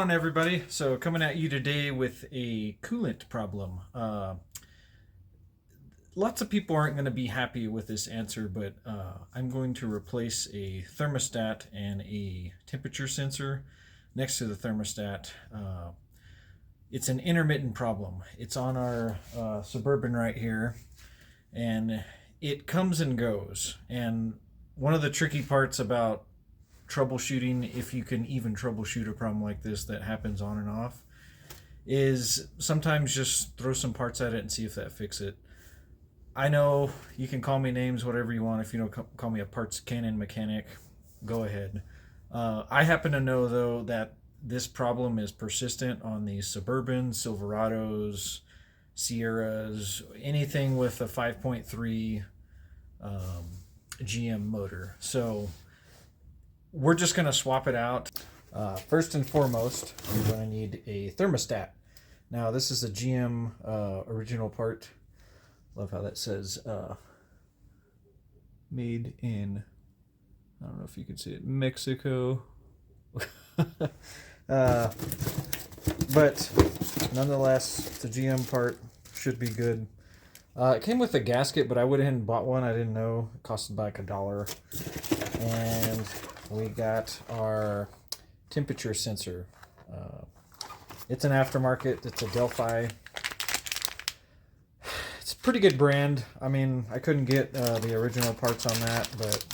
on, everybody? So coming at you today with a coolant problem. Lots of people aren't going to be happy with this answer, but I'm going to replace a thermostat and a temperature sensor next to the thermostat. It's an intermittent problem. It's on our Suburban right here, and it comes and goes. And one of the tricky parts about troubleshooting, if you can even troubleshoot a problem like this that happens on and off, is sometimes just throw some parts at it and see if that fix it. I know you can call me names, whatever you want. If you don't call me a parts cannon mechanic, go ahead. I happen to know, though, that this problem is persistent on the Suburbans, Silverados, Sierras, anything with a 5.3 GM motor. So we're just going to swap it out. First and foremost, you're going to need a thermostat. Now, this is a GM original part. Love how that says made in, I don't know if you can see it, Mexico. But nonetheless, it's a GM part. Should be good. It came with a gasket, but I went ahead and bought one. I didn't know. It costed like $1. And we got our temperature sensor. It's an aftermarket. It's a Delphi. It's a pretty good brand. I mean, I couldn't get the original parts on that, but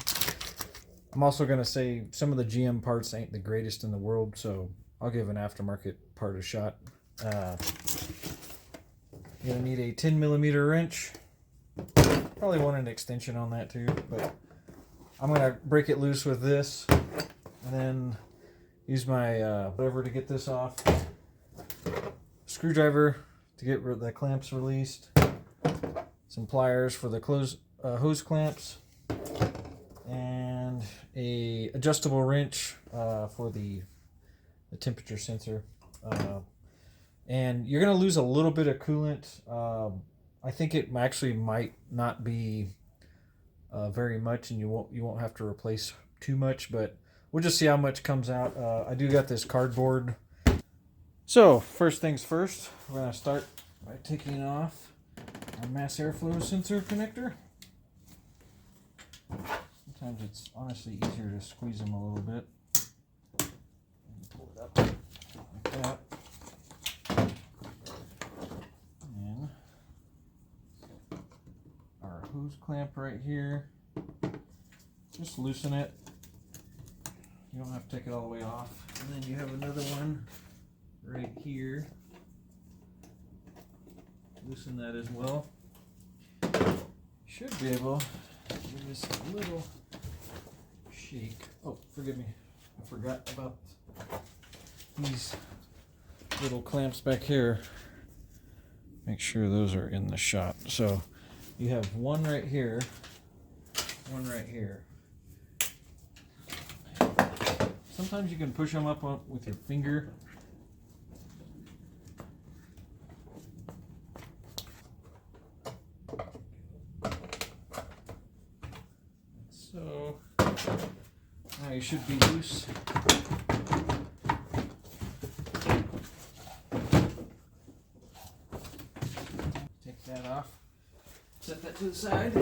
I'm also going to say some of the GM parts ain't the greatest in the world, so I'll give an aftermarket part a shot. You're going to need a 10 millimeter wrench. Probably want an extension on that too, but I'm going to break it loose with this and then use my whatever to get this off. Screwdriver to get the clamps released. Some pliers for the hose clamps. And a adjustable wrench for the temperature sensor. And you're going to lose a little bit of coolant. I think it actually might not be very much, and you won't have to replace too much, but we'll just see how much comes out. I do got this cardboard. So first things first, we're going to start by taking off our mass airflow sensor connector. Sometimes it's honestly easier to squeeze them a little bit. And pull it up like that. And our hose clamp right here. Just loosen it. You don't have to take it all the way off. And then you have another one right here. Loosen that as well. Should be able to give this a little shake. Oh, forgive me. I forgot about these little clamps back here. Make sure those are in the shot. So you have one right here, one right here. Sometimes you can push them up with your finger. So now you should be loose. Take that off. Set that to the side.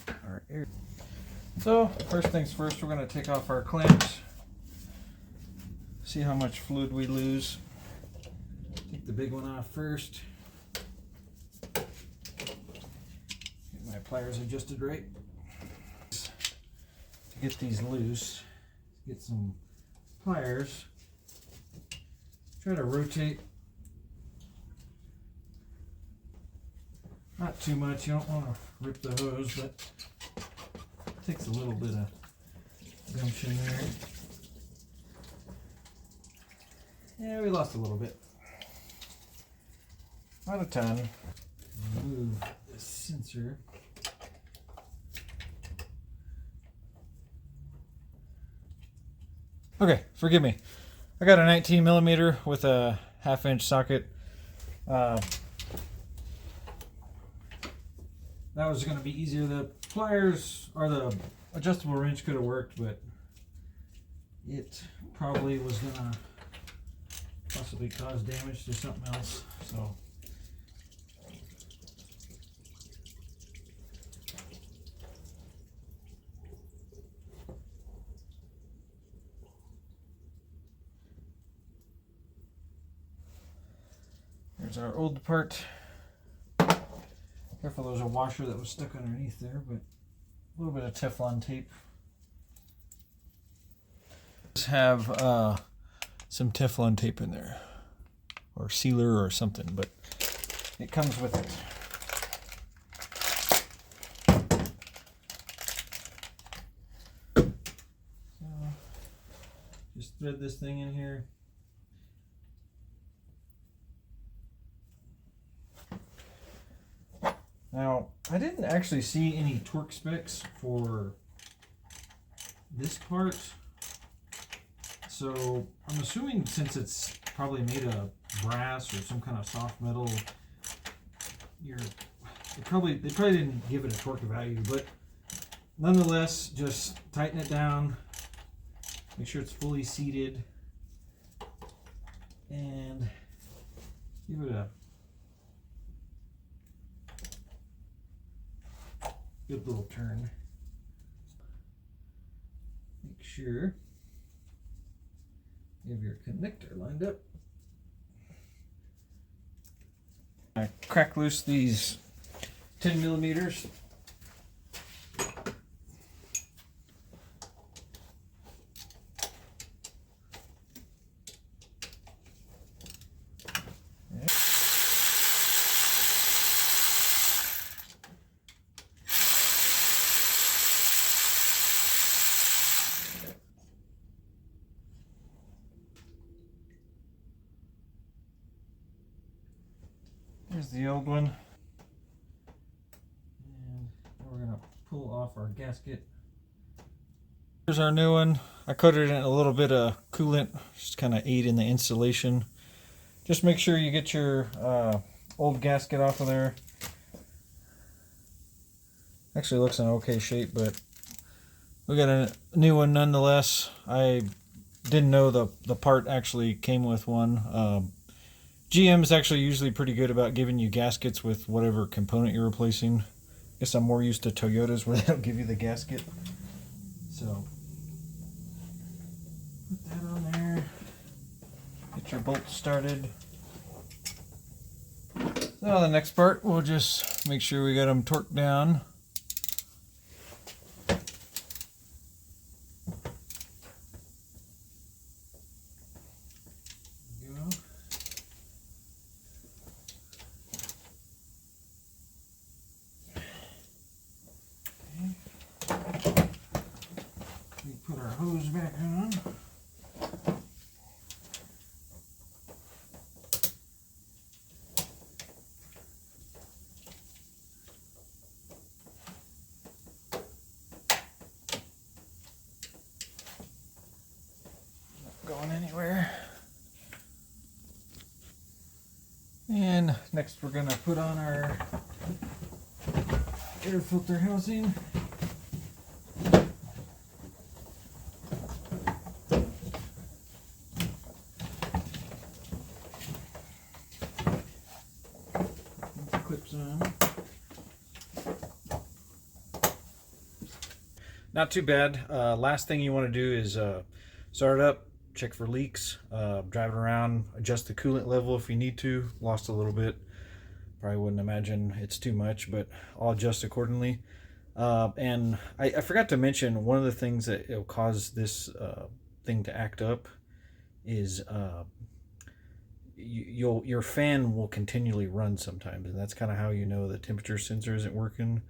All right. So first things first, we're going to take off our clamps. See how much fluid we lose. Take the big one off first. Get my pliers adjusted right. To get these loose, get some pliers. Try to rotate. Not too much. You don't want to rip the hose, but it takes a little bit of gumption there. Yeah, we lost a little bit. Not a ton. Remove the sensor. Okay, forgive me. I got a 19 millimeter with a 1/2 inch socket. That was going to be easier. The pliers or the adjustable wrench could have worked, but it probably was going to possibly cause damage to something else. So there's our old part. Careful, there's a washer that was stuck underneath there, but a little bit of Teflon tape. Just have some Teflon tape in there, or sealer or something, but it comes with it. So just thread this thing in here. Now, I didn't actually see any torque specs for this part, so I'm assuming since it's probably made of brass or some kind of soft metal, they probably didn't give it a torque value, but nonetheless, just tighten it down, make sure it's fully seated, and give it a good little turn. Make sure you have your connector lined up. I crack loose these 10 millimeters. Here's the old one. And we're going to pull off our gasket. Here's our new one. I coated it in a little bit of coolant, just kind of aid in the installation. Just make sure you get your old gasket off of there. Actually looks in okay shape, but we got a new one nonetheless. I didn't know the part actually came with one. GM is actually usually pretty good about giving you gaskets with whatever component you're replacing. I guess I'm more used to Toyotas where they don't give you the gasket. So put that on there. Get your bolt started. So the next part, we'll just make sure we got them torqued down. Put our hose back on. Not going anywhere. And next we're going to put on our air filter housing. Clips on. Not too bad. Last thing you want to do is start it up, check for leaks, drive it around, adjust the coolant level if you need to. Lost a little bit. Probably wouldn't imagine it's too much, but I'll adjust accordingly. And I forgot to mention, one of the things that will cause this thing to act up is your fan will continually run sometimes, and that's kind of how you know the temperature sensor isn't working.